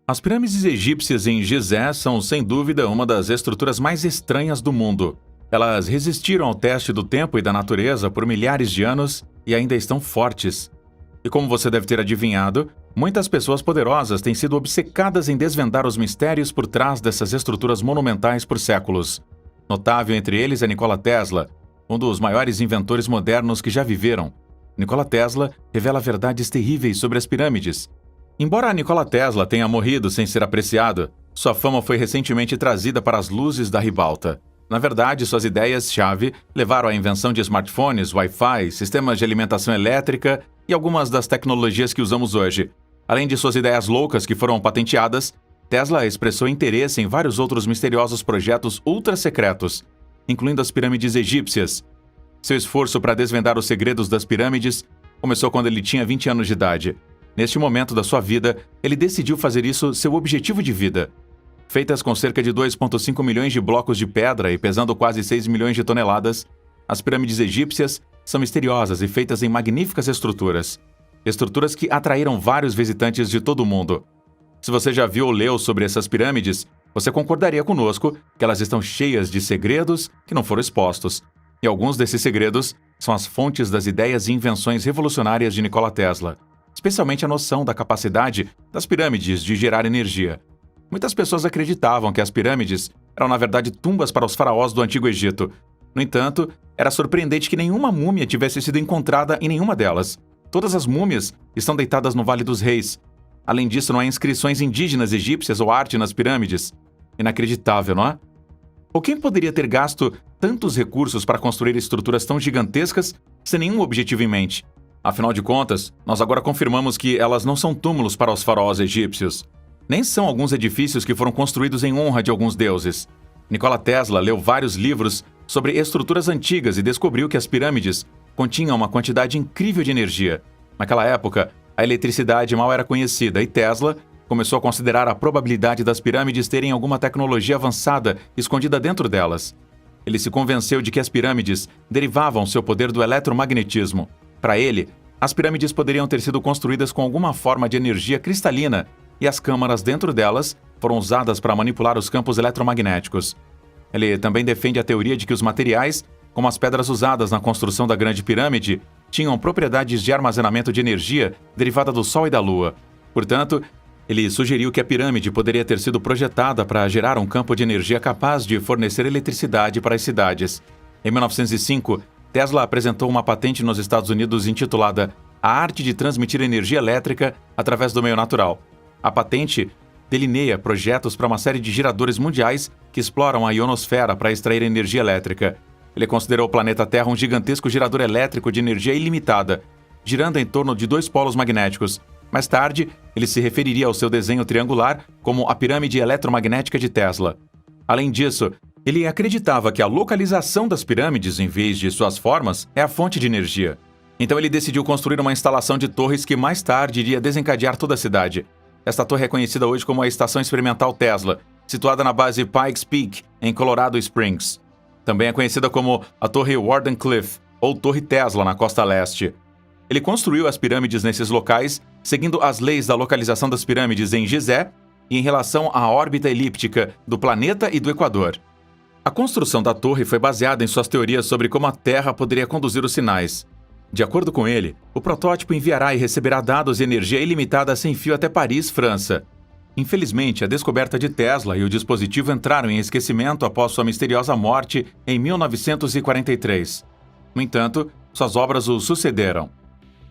As pirâmides egípcias em Gizé são, sem dúvida, uma das estruturas mais estranhas do mundo. Elas resistiram ao teste do tempo e da natureza por milhares de anos e ainda estão fortes. E como você deve ter adivinhado, muitas pessoas poderosas têm sido obcecadas em desvendar os mistérios por trás dessas estruturas monumentais por séculos. Notável entre eles é Nikola Tesla, um dos maiores inventores modernos que já viveram. Nikola Tesla revela verdades terríveis sobre as pirâmides. Embora Nikola Tesla tenha morrido sem ser apreciado, sua fama foi recentemente trazida para as luzes da ribalta. Na verdade, suas ideias-chave levaram à invenção de smartphones, Wi-Fi, sistemas de alimentação elétrica e algumas das tecnologias que usamos hoje. Além de suas ideias loucas que foram patenteadas, Tesla expressou interesse em vários outros misteriosos projetos ultra-secretos, incluindo as pirâmides egípcias. Seu esforço para desvendar os segredos das pirâmides começou quando ele tinha 20 anos de idade. Neste momento da sua vida, ele decidiu fazer isso seu objetivo de vida. Feitas com cerca de 2,5 milhões de blocos de pedra e pesando quase 6 milhões de toneladas, as pirâmides egípcias são misteriosas e feitas em magníficas estruturas. Estruturas que atraíram vários visitantes de todo o mundo. Se você já viu ou leu sobre essas pirâmides, você concordaria conosco que elas estão cheias de segredos que não foram expostos. E alguns desses segredos são as fontes das ideias e invenções revolucionárias de Nikola Tesla, especialmente a noção da capacidade das pirâmides de gerar energia. Muitas pessoas acreditavam que as pirâmides eram, na verdade, tumbas para os faraós do Antigo Egito. No entanto, era surpreendente que nenhuma múmia tivesse sido encontrada em nenhuma delas. Todas as múmias estão deitadas no Vale dos Reis. Além disso, não há inscrições indígenas egípcias ou arte nas pirâmides. Inacreditável, não é? Ou quem poderia ter gasto tantos recursos para construir estruturas tão gigantescas sem nenhum objetivo em mente? Afinal de contas, nós agora confirmamos que elas não são túmulos para os faraós egípcios. Nem são alguns edifícios que foram construídos em honra de alguns deuses. Nikola Tesla leu vários livros sobre estruturas antigas e descobriu que as pirâmides continham uma quantidade incrível de energia. Naquela época, a eletricidade mal era conhecida e Tesla começou a considerar a probabilidade das pirâmides terem alguma tecnologia avançada escondida dentro delas. Ele se convenceu de que as pirâmides derivavam seu poder do eletromagnetismo. Para ele, as pirâmides poderiam ter sido construídas com alguma forma de energia cristalina e as câmaras dentro delas foram usadas para manipular os campos eletromagnéticos. Ele também defende a teoria de que os materiais, como as pedras usadas na construção da Grande Pirâmide, tinham propriedades de armazenamento de energia derivada do Sol e da Lua. Portanto, ele sugeriu que a pirâmide poderia ter sido projetada para gerar um campo de energia capaz de fornecer eletricidade para as cidades. Em 1905, Tesla apresentou uma patente nos Estados Unidos intitulada A Arte de Transmitir Energia Elétrica através do Meio Natural. A patente delineia projetos para uma série de geradores mundiais que exploram a ionosfera para extrair energia elétrica. Ele considerou o planeta Terra um gigantesco gerador elétrico de energia ilimitada, girando em torno de 2 polos magnéticos. Mais tarde, ele se referiria ao seu desenho triangular como a pirâmide eletromagnética de Tesla. Além disso, ele acreditava que a localização das pirâmides, em vez de suas formas, é a fonte de energia. Então ele decidiu construir uma instalação de torres que mais tarde iria desencadear toda a cidade. Esta torre é conhecida hoje como a Estação Experimental Tesla, situada na base Pikes Peak, em Colorado Springs. Também é conhecida como a Torre Wardenclyffe, ou Torre Tesla, na costa leste. Ele construiu as pirâmides nesses locais, seguindo as leis da localização das pirâmides em Gizé e em relação à órbita elíptica do planeta e do Equador. A construção da torre foi baseada em suas teorias sobre como a Terra poderia conduzir os sinais. De acordo com ele, o protótipo enviará e receberá dados de energia ilimitada sem fio até Paris, França. Infelizmente, a descoberta de Tesla e o dispositivo entraram em esquecimento após sua misteriosa morte em 1943. No entanto, suas obras o sucederam.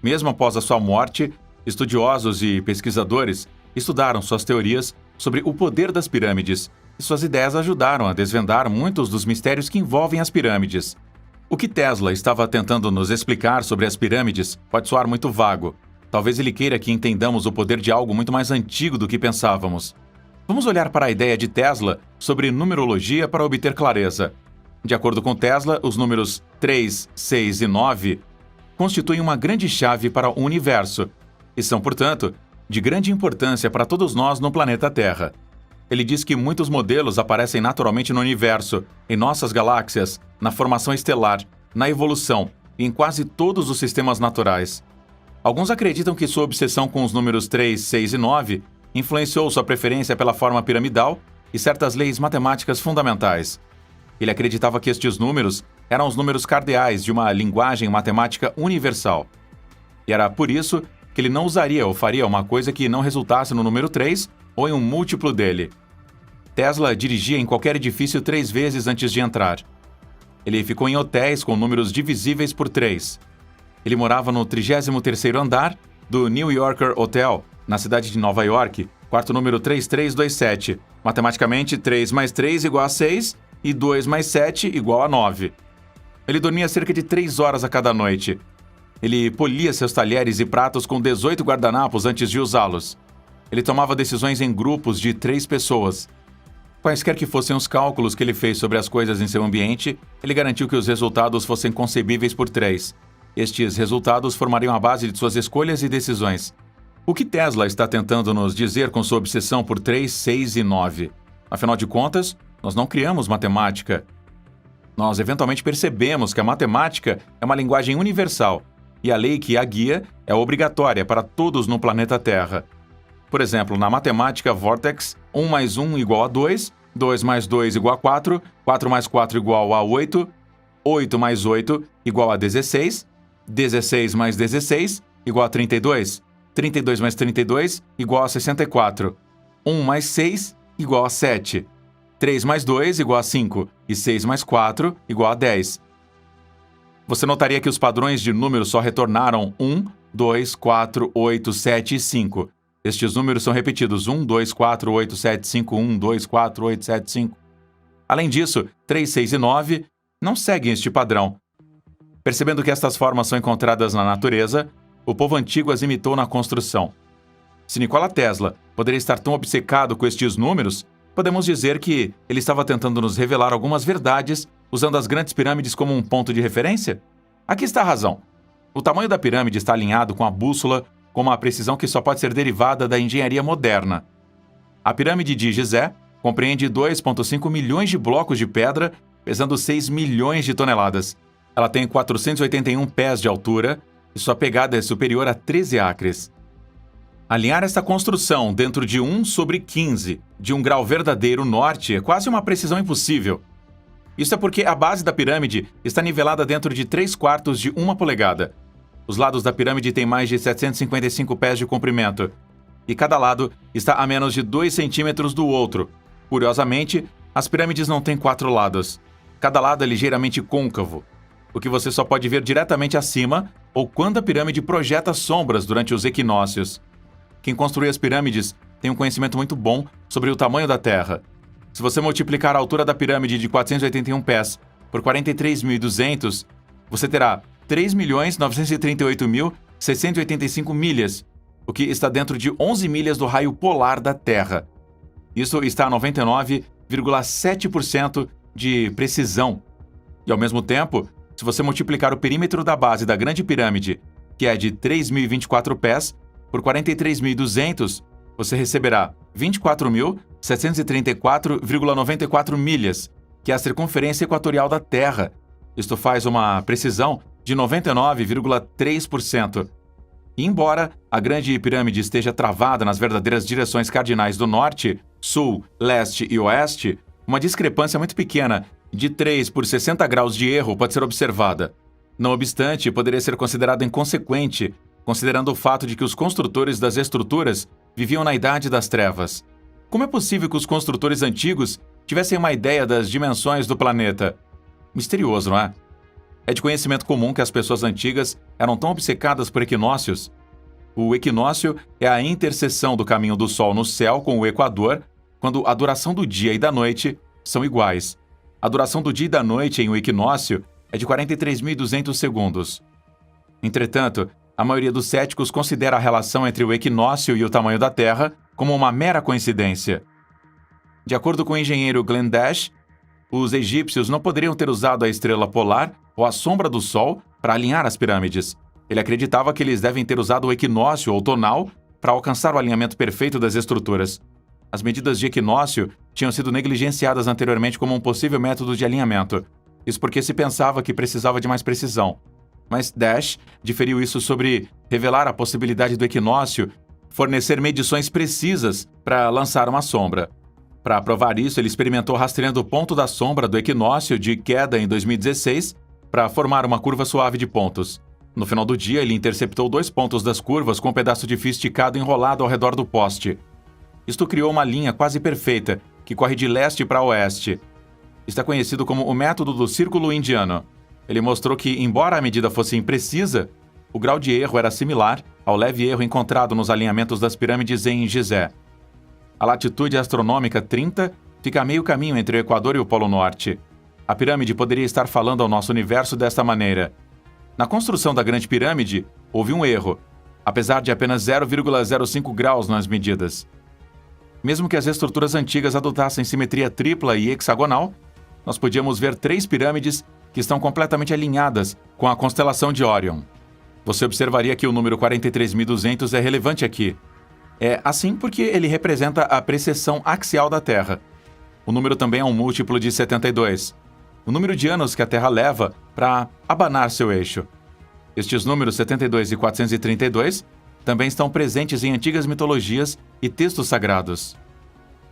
Mesmo após a sua morte, estudiosos e pesquisadores estudaram suas teorias sobre o poder das pirâmides, e suas ideias ajudaram a desvendar muitos dos mistérios que envolvem as pirâmides. O que Tesla estava tentando nos explicar sobre as pirâmides pode soar muito vago. Talvez ele queira que entendamos o poder de algo muito mais antigo do que pensávamos. Vamos olhar para a ideia de Tesla sobre numerologia para obter clareza. De acordo com Tesla, os números 3, 6 e 9 constituem uma grande chave para o universo e são, portanto, de grande importância para todos nós no planeta Terra. Ele diz que muitos modelos aparecem naturalmente no universo, em nossas galáxias, na formação estelar, na evolução e em quase todos os sistemas naturais. Alguns acreditam que sua obsessão com os números 3, 6 e 9 influenciou sua preferência pela forma piramidal e certas leis matemáticas fundamentais. Ele acreditava que estes números eram os números cardeais de uma linguagem matemática universal. E era por isso que ele não usaria ou faria uma coisa que não resultasse no número 3 ou em um múltiplo dele. Tesla dirigia em qualquer edifício 3 vezes antes de entrar. Ele ficou em hotéis com números divisíveis por 3. Ele morava no 33º andar do New Yorker Hotel, na cidade de Nova York, quarto número 3327. Matematicamente, 3 mais 3 igual a 6 e 2 mais 7 igual a 9. Ele dormia cerca de 3 horas a cada noite. Ele polia seus talheres e pratos com 18 guardanapos antes de usá-los. Ele tomava decisões em grupos de 3 pessoas. Quaisquer que fossem os cálculos que ele fez sobre as coisas em seu ambiente, ele garantiu que os resultados fossem concebíveis por 3. Estes resultados formariam a base de suas escolhas e decisões. O que Tesla está tentando nos dizer com sua obsessão por 3, 6 e 9? Afinal de contas, nós não criamos matemática. Nós eventualmente percebemos que a matemática é uma linguagem universal e a lei que a guia é obrigatória para todos no planeta Terra. Por exemplo, na matemática Vortex, 1 mais 1 igual a 2, 2 mais 2 igual a 4, 4 mais 4 igual a 8, 8 mais 8 igual a 16, 16 mais 16 igual a 32, 32 mais 32 igual a 64, 1 mais 6 igual a 7, 3 mais 2 igual a 5 e 6 mais 4 igual a 10. Você notaria que os padrões de números só retornaram 1, 2, 4, 8, 7 e 5. Estes números são repetidos 1, 2, 4, 8, 7, 5, 1, 2, 4, 8, 7, 5. Além disso, 3, 6 e 9 não seguem este padrão. Percebendo que estas formas são encontradas na natureza, o povo antigo as imitou na construção. Se Nikola Tesla poderia estar tão obcecado com estes números, podemos dizer que ele estava tentando nos revelar algumas verdades usando as grandes pirâmides como um ponto de referência? Aqui está a razão. O tamanho da pirâmide está alinhado com a bússola com uma precisão que só pode ser derivada da engenharia moderna. A pirâmide de Gizé compreende 2,5 milhões de blocos de pedra pesando 6 milhões de toneladas. Ela tem 481 pés de altura e sua pegada é superior a 13 acres. Alinhar esta construção dentro de 1/15 de um grau verdadeiro norte é quase uma precisão impossível. Isso é porque a base da pirâmide está nivelada dentro de 3/4 de 1 polegada. Os lados da pirâmide têm mais de 755 pés de comprimento, e cada lado está a menos de 2 centímetros do outro. Curiosamente, as pirâmides não têm 4 lados. Cada lado é ligeiramente côncavo, o que você só pode ver diretamente acima ou quando a pirâmide projeta sombras durante os equinócios. Quem construiu as pirâmides tem um conhecimento muito bom sobre o tamanho da Terra. Se você multiplicar a altura da pirâmide de 481 pés por 43.200, você terá 3.938.685 milhas, o que está dentro de 11 milhas do raio polar da Terra. Isso está a 99,7% de precisão. E ao mesmo tempo, se você multiplicar o perímetro da base da Grande Pirâmide, que é de 3.024 pés, por 43.200, você receberá 24.734,94 milhas, que é a circunferência equatorial da Terra. Isto faz uma precisão de 99,3%. E embora a Grande Pirâmide esteja travada nas verdadeiras direções cardinais do norte, sul, leste e oeste, uma discrepância muito pequena de 3 por 60 graus de erro pode ser observada. Não obstante, poderia ser considerado inconsequente, considerando o fato de que os construtores das estruturas viviam na Idade das Trevas. Como é possível que os construtores antigos tivessem uma ideia das dimensões do planeta? Misterioso, não é? É de conhecimento comum que as pessoas antigas eram tão obcecadas por equinócios. O equinócio é a interseção do caminho do Sol no céu com o Equador, quando a duração do dia e da noite são iguais. A duração do dia e da noite em um equinócio é de 43.200 segundos. Entretanto, a maioria dos céticos considera a relação entre o equinócio e o tamanho da Terra como uma mera coincidência. De acordo com o engenheiro Glenn Dash, os egípcios não poderiam ter usado a estrela polar ou a sombra do Sol para alinhar as pirâmides. Ele acreditava que eles devem ter usado o equinócio outonal para alcançar o alinhamento perfeito das estruturas. As medidas de equinócio tinham sido negligenciadas anteriormente como um possível método de alinhamento. Isso porque se pensava que precisava de mais precisão. Mas Dash diferiu isso sobre revelar a possibilidade do equinócio fornecer medições precisas para lançar uma sombra. Para provar isso, ele experimentou rastreando o ponto da sombra do equinócio de queda em 2016 para formar uma curva suave de pontos. No final do dia, ele interceptou 2 pontos das curvas com um pedaço de fio esticado enrolado ao redor do poste. Isto criou uma linha quase perfeita, que corre de leste para oeste. Está conhecido como o método do círculo indiano. Ele mostrou que, embora a medida fosse imprecisa, o grau de erro era similar ao leve erro encontrado nos alinhamentos das pirâmides em Gizé. A latitude astronômica 30 fica a meio caminho entre o Equador e o Polo Norte. A pirâmide poderia estar falando ao nosso universo desta maneira. Na construção da Grande Pirâmide, houve um erro, apesar de apenas 0,05 graus nas medidas. Mesmo que as estruturas antigas adotassem simetria tripla e hexagonal, nós podíamos ver 3 pirâmides que estão completamente alinhadas com a constelação de Órion. Você observaria que o número 43.200 é relevante aqui. É assim porque ele representa a precessão axial da Terra. O número também é um múltiplo de 72, o número de anos que a Terra leva para abanar seu eixo. Estes números 72 e 432 também estão presentes em antigas mitologias e textos sagrados.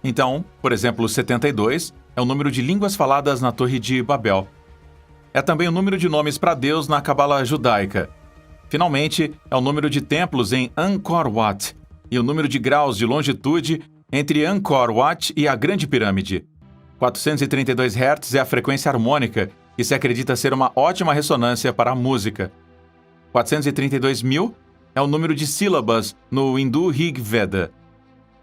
Então, por exemplo, 72 é o número de línguas faladas na Torre de Babel. É também o número de nomes para Deus na Cabala judaica. Finalmente, é o número de templos em Angkor Wat e o número de graus de longitude entre Angkor Wat e a Grande Pirâmide. 432 Hz é a frequência harmônica, que se acredita ser uma ótima ressonância para a música. 432.000 é o número de sílabas no Hindu Rig Veda.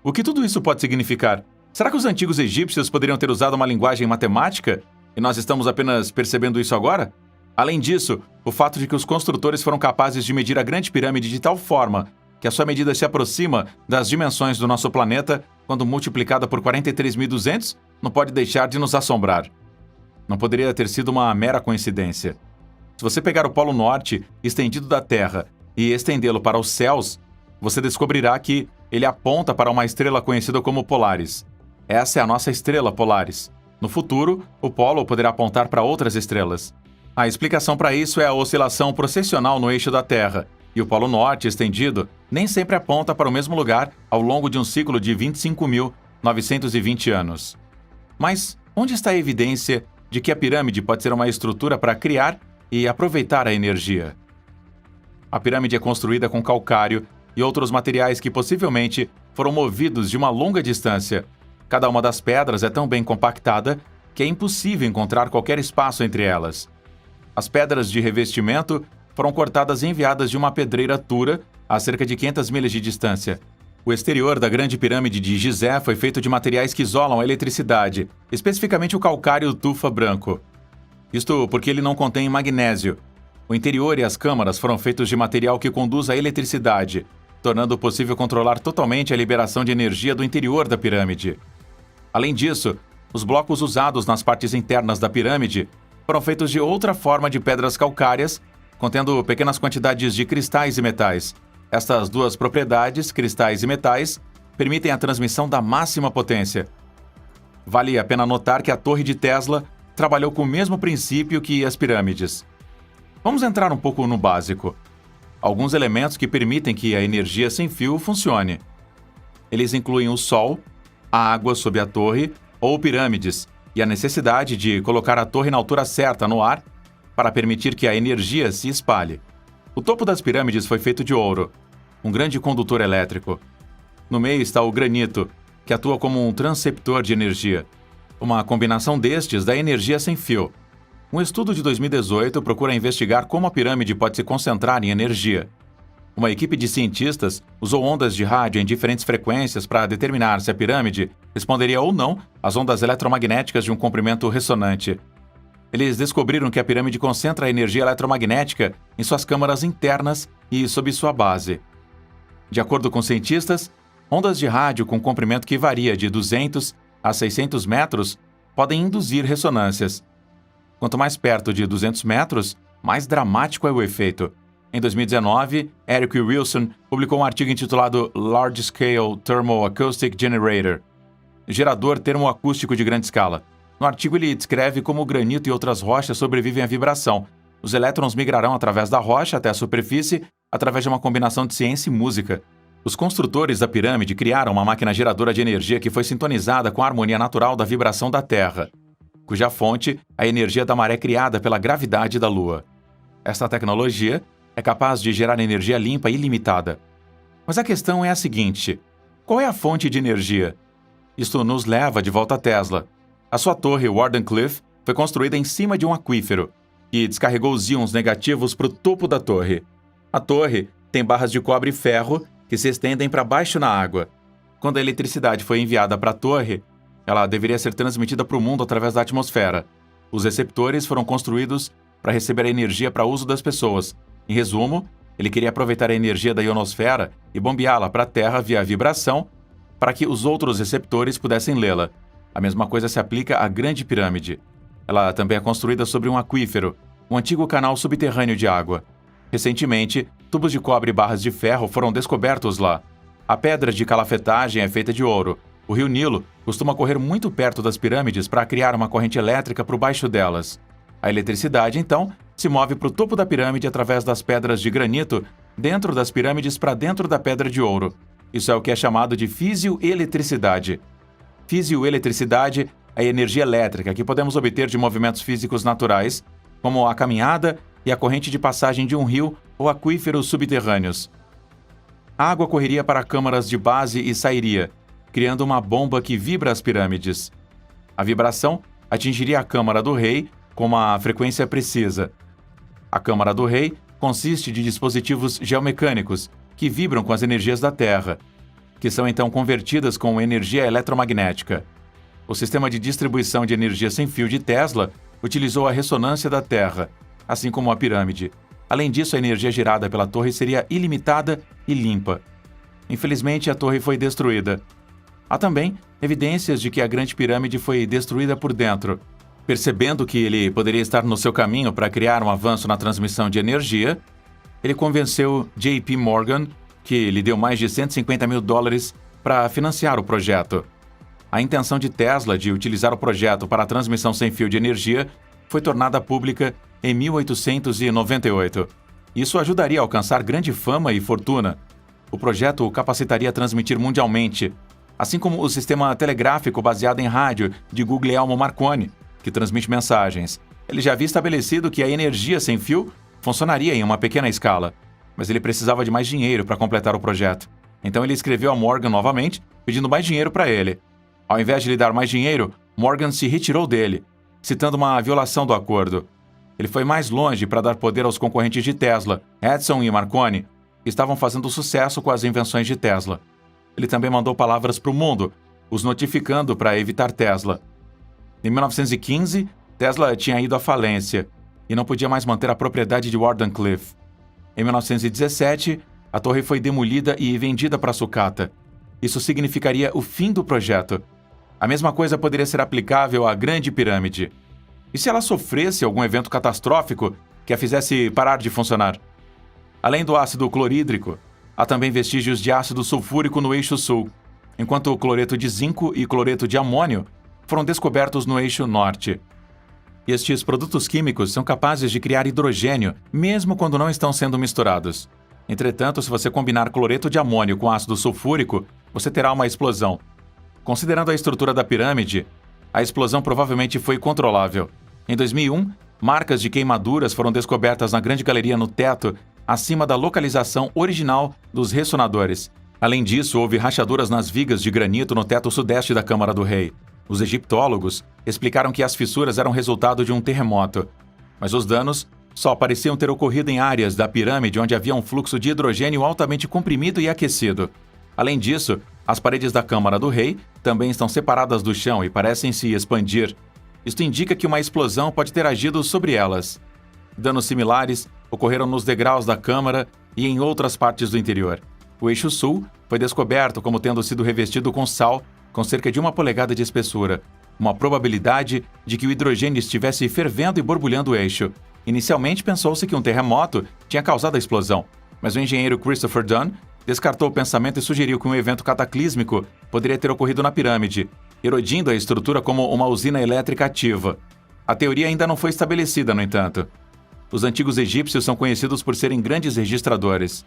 O que tudo isso pode significar? Será que os antigos egípcios poderiam ter usado uma linguagem matemática e nós estamos apenas percebendo isso agora? Além disso, o fato de que os construtores foram capazes de medir a Grande Pirâmide de tal forma que a sua medida se aproxima das dimensões do nosso planeta quando multiplicada por 43.200 não pode deixar de nos assombrar. Não poderia ter sido uma mera coincidência. Se você pegar o Polo Norte estendido da Terra e estendê-lo para os céus, você descobrirá que ele aponta para uma estrela conhecida como Polaris. Essa é a nossa estrela Polaris. No futuro, o Polo poderá apontar para outras estrelas. A explicação para isso é a oscilação processional no eixo da Terra, e o Polo Norte estendido nem sempre aponta para o mesmo lugar ao longo de um ciclo de 25.920 anos. Mas onde está a evidência de que a pirâmide pode ser uma estrutura para criar e aproveitar a energia? A pirâmide é construída com calcário e outros materiais que possivelmente foram movidos de uma longa distância. Cada uma das pedras é tão bem compactada que é impossível encontrar qualquer espaço entre elas. As pedras de revestimento foram cortadas e enviadas de uma pedreira Tura a cerca de 500 milhas de distância. O exterior da Grande Pirâmide de Gizé foi feito de materiais que isolam a eletricidade, especificamente o calcário tufa branco. Isto porque ele não contém magnésio. O interior e as câmaras foram feitos de material que conduz a eletricidade, tornando possível controlar totalmente a liberação de energia do interior da pirâmide. Além disso, os blocos usados nas partes internas da pirâmide foram feitos de outra forma de pedras calcárias, contendo pequenas quantidades de cristais e metais. Estas duas propriedades, cristais e metais, permitem a transmissão da máxima potência. Vale a pena notar que a Torre de Tesla trabalhou com o mesmo princípio que as pirâmides. Vamos entrar um pouco no básico. Alguns elementos que permitem que a energia sem fio funcione. Eles incluem o Sol, a água sob a torre ou pirâmides, e a necessidade de colocar a torre na altura certa no ar para permitir que a energia se espalhe. O topo das pirâmides foi feito de ouro, um grande condutor elétrico. No meio está o granito, que atua como um transceptor de energia. Uma combinação destes dá energia sem fio. Um estudo de 2018 procura investigar como a pirâmide pode se concentrar em energia. Uma equipe de cientistas usou ondas de rádio em diferentes frequências para determinar se a pirâmide responderia ou não às ondas eletromagnéticas de um comprimento ressonante. Eles descobriram que a pirâmide concentra a energia eletromagnética em suas câmaras internas e sob sua base. De acordo com cientistas, ondas de rádio com comprimento que varia de 200 a 600 metros podem induzir ressonâncias. Quanto mais perto de 200 metros, mais dramático é o efeito. Em 2019, Eric Wilson publicou um artigo intitulado Large Scale Thermoacoustic Generator, gerador termoacústico de grande escala. No artigo, ele descreve como o granito e outras rochas sobrevivem à vibração. Os elétrons migrarão através da rocha até a superfície através de uma combinação de ciência e música. Os construtores da pirâmide criaram uma máquina geradora de energia que foi sintonizada com a harmonia natural da vibração da Terra, cuja fonte é a energia da maré criada pela gravidade da Lua. Esta tecnologia é capaz de gerar energia limpa e ilimitada. Mas a questão é a seguinte: qual é a fonte de energia? Isto nos leva de volta a Tesla. A sua torre Wardenclyffe foi construída em cima de um aquífero, que descarregou os íons negativos para o topo da torre. A torre tem barras de cobre e ferro que se estendem para baixo na água. Quando a eletricidade foi enviada para a torre, ela deveria ser transmitida para o mundo através da atmosfera. Os receptores foram construídos para receber a energia para uso das pessoas. Em resumo, ele queria aproveitar a energia da ionosfera e bombeá-la para a Terra via vibração, para que os outros receptores pudessem lê-la. A mesma coisa se aplica à Grande Pirâmide. Ela também é construída sobre um aquífero, um antigo canal subterrâneo de água. Recentemente, tubos de cobre e barras de ferro foram descobertos lá. A pedra de calafetagem é feita de ouro. O rio Nilo costuma correr muito perto das pirâmides para criar uma corrente elétrica por baixo delas. A eletricidade, então, se move para o topo da pirâmide através das pedras de granito dentro das pirâmides para dentro da pedra de ouro. Isso é o que é chamado de fisioeletricidade. Fisioeletricidade é a energia elétrica que podemos obter de movimentos físicos naturais, como a caminhada e a corrente de passagem de um rio ou aquíferos subterrâneos. A água correria para câmaras de base e sairia, criando uma bomba que vibra as pirâmides. A vibração atingiria a Câmara do Rei com uma frequência precisa. A Câmara do Rei consiste de dispositivos geomecânicos que vibram com as energias da Terra, que são então convertidas com energia eletromagnética. O sistema de distribuição de energia sem fio de Tesla utilizou a ressonância da Terra, assim como a pirâmide. Além disso, a energia gerada pela torre seria ilimitada e limpa. Infelizmente, a torre foi destruída. Há também evidências de que a Grande Pirâmide foi destruída por dentro. Percebendo que ele poderia estar no seu caminho para criar um avanço na transmissão de energia, ele convenceu JP Morgan, que lhe deu mais de $150 mil para financiar o projeto. A intenção de Tesla de utilizar o projeto para a transmissão sem fio de energia foi tornada pública em 1898. Isso ajudaria a alcançar grande fama e fortuna. O projeto o capacitaria a transmitir mundialmente, assim como o sistema telegráfico baseado em rádio de Guglielmo Marconi, que transmite mensagens. Ele já havia estabelecido que a energia sem fio funcionaria em uma pequena escala, mas ele precisava de mais dinheiro para completar o projeto. Então ele escreveu a Morgan novamente, pedindo mais dinheiro para ele. Ao invés de lhe dar mais dinheiro, Morgan se retirou dele, citando uma violação do acordo. Ele foi mais longe para dar poder aos concorrentes de Tesla, Edison e Marconi, que estavam fazendo sucesso com as invenções de Tesla. Ele também mandou palavras para o mundo, os notificando para evitar Tesla. Em 1915, Tesla tinha ido à falência e não podia mais manter a propriedade de Wardenclyffe. Em 1917, a torre foi demolida e vendida para sucata. Isso significaria o fim do projeto. A mesma coisa poderia ser aplicável à Grande Pirâmide. E se ela sofresse algum evento catastrófico que a fizesse parar de funcionar? Além do ácido clorídrico, há também vestígios de ácido sulfúrico no eixo sul, enquanto o cloreto de zinco e cloreto de amônio foram descobertos no eixo norte. Estes produtos químicos são capazes de criar hidrogênio, mesmo quando não estão sendo misturados. Entretanto, se você combinar cloreto de amônio com ácido sulfúrico, você terá uma explosão. Considerando a estrutura da pirâmide, a explosão provavelmente foi controlável. Em 2001, marcas de queimaduras foram descobertas na grande galeria no teto, acima da localização original dos ressonadores. Além disso, houve rachaduras nas vigas de granito no teto sudeste da Câmara do Rei. Os egiptólogos explicaram que as fissuras eram resultado de um terremoto, mas os danos só pareciam ter ocorrido em áreas da pirâmide onde havia um fluxo de hidrogênio altamente comprimido e aquecido. Além disso, as paredes da Câmara do Rei também estão separadas do chão e parecem se expandir. Isto indica que uma explosão pode ter agido sobre elas. Danos similares ocorreram nos degraus da Câmara e em outras partes do interior. O eixo sul foi descoberto como tendo sido revestido com sal com cerca de 1 polegada de espessura, uma probabilidade de que o hidrogênio estivesse fervendo e borbulhando o eixo. Inicialmente pensou-se que um terremoto tinha causado a explosão, mas o engenheiro Christopher Dunn descartou o pensamento e sugeriu que um evento cataclísmico poderia ter ocorrido na pirâmide, erodindo a estrutura como uma usina elétrica ativa. A teoria ainda não foi estabelecida, no entanto. Os antigos egípcios são conhecidos por serem grandes registradores.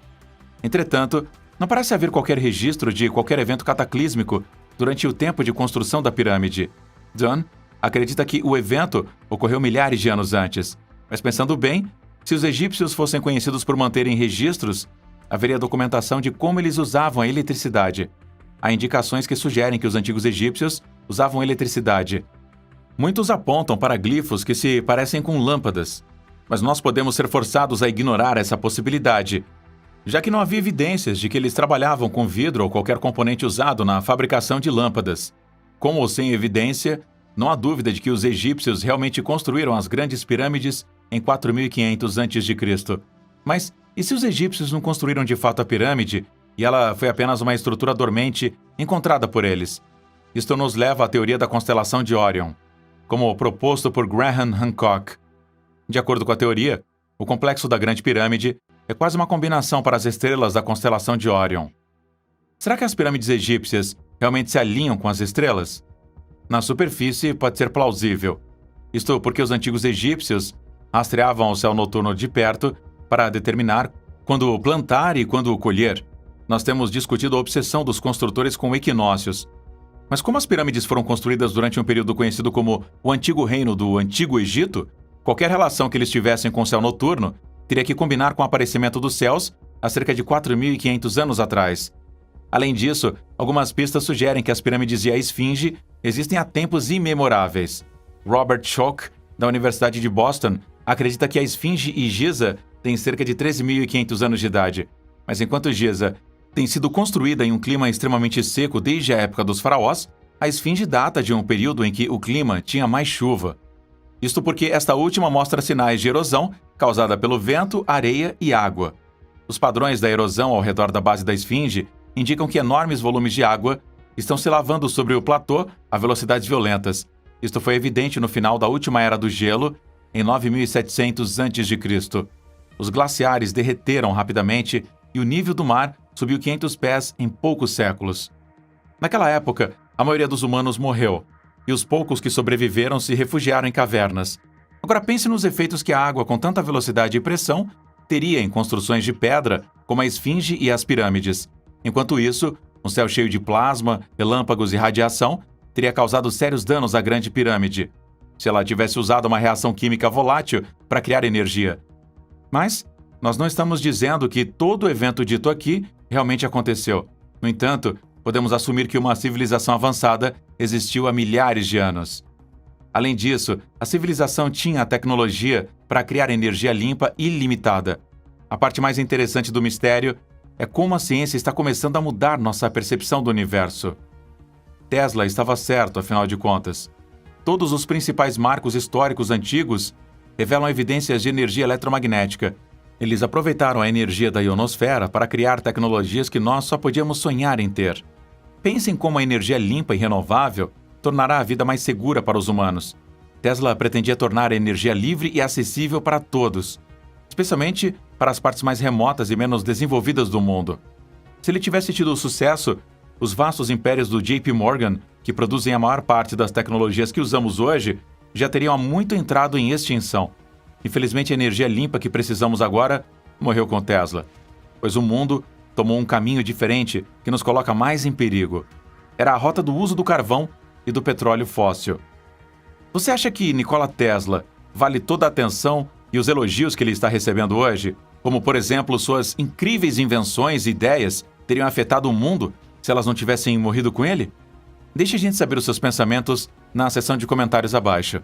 Entretanto, Não parece haver qualquer registro de qualquer evento cataclísmico durante o tempo de construção da pirâmide. Dunn acredita que o evento ocorreu milhares de anos antes, mas pensando bem, se os egípcios fossem conhecidos por manterem registros, haveria documentação de como eles usavam a eletricidade. Há indicações que sugerem que os antigos egípcios usavam eletricidade. Muitos apontam para glifos que se parecem com lâmpadas, mas nós podemos ser forçados a ignorar essa possibilidade, já que não havia evidências de que eles trabalhavam com vidro ou qualquer componente usado na fabricação de lâmpadas. Com ou sem evidência, não há dúvida de que os egípcios realmente construíram as grandes pirâmides em 4500 a.C. Mas e se os egípcios não construíram de fato a pirâmide e ela foi apenas uma estrutura dormente encontrada por eles? Isto nos leva à teoria da constelação de Órion, como proposto por Graham Hancock. De acordo com a teoria, o complexo da Grande Pirâmide é quase uma combinação para as estrelas da constelação de Órion. Será que as pirâmides egípcias realmente se alinham com as estrelas? Na superfície, pode ser plausível. Isto porque os antigos egípcios rastreavam o céu noturno de perto para determinar quando plantar e quando colher. Nós temos discutido a obsessão dos construtores com equinócios. Mas como as pirâmides foram construídas durante um período conhecido como o Antigo Reino do Antigo Egito, qualquer relação que eles tivessem com o céu noturno teria que combinar com o aparecimento dos céus há cerca de 4.500 anos atrás. Além disso, algumas pistas sugerem que as pirâmides e a Esfinge existem há tempos imemoráveis. Robert Schoch, da Universidade de Boston, acredita que a Esfinge e Giza têm cerca de 13.500 anos de idade, mas enquanto Giza tem sido construída em um clima extremamente seco desde a época dos faraós, a Esfinge data de um período em que o clima tinha mais chuva. Isto porque esta última mostra sinais de erosão causada pelo vento, areia e água. Os padrões da erosão ao redor da base da Esfinge indicam que enormes volumes de água estão se lavando sobre o platô a velocidades violentas. Isto foi evidente no final da última era do gelo, em 9700 a.C. Os glaciares derreteram rapidamente e o nível do mar subiu 500 pés em poucos séculos. Naquela época, a maioria dos humanos morreu, e os poucos que sobreviveram se refugiaram em cavernas. Agora pense nos efeitos que a água com tanta velocidade e pressão teria em construções de pedra, como a Esfinge e as pirâmides. Enquanto isso, um céu cheio de plasma, relâmpagos e radiação teria causado sérios danos à Grande Pirâmide, se ela tivesse usado uma reação química volátil para criar energia. Mas nós não estamos dizendo que todo o evento dito aqui realmente aconteceu. No entanto, podemos assumir que uma civilização avançada existiu há milhares de anos. Além disso, a civilização tinha a tecnologia para criar energia limpa e ilimitada. A parte mais interessante do mistério é como a ciência está começando a mudar nossa percepção do universo. Tesla estava certo, afinal de contas. Todos os principais marcos históricos antigos revelam evidências de energia eletromagnética. Eles aproveitaram a energia da ionosfera para criar tecnologias que nós só podíamos sonhar em ter. Pensem como a energia limpa e renovável tornará a vida mais segura para os humanos. Tesla pretendia tornar a energia livre e acessível para todos, especialmente para as partes mais remotas e menos desenvolvidas do mundo. Se ele tivesse tido sucesso, os vastos impérios do JP Morgan, que produzem a maior parte das tecnologias que usamos hoje, já teriam há muito entrado em extinção. Infelizmente, a energia limpa que precisamos agora morreu com Tesla, pois o mundo tomou um caminho diferente que nos coloca mais em perigo. Era a rota do uso do carvão e do petróleo fóssil. Você acha que Nikola Tesla vale toda a atenção e os elogios que ele está recebendo hoje? Como, por exemplo, suas incríveis invenções e ideias teriam afetado o mundo se elas não tivessem morrido com ele? Deixe a gente saber os seus pensamentos na seção de comentários abaixo.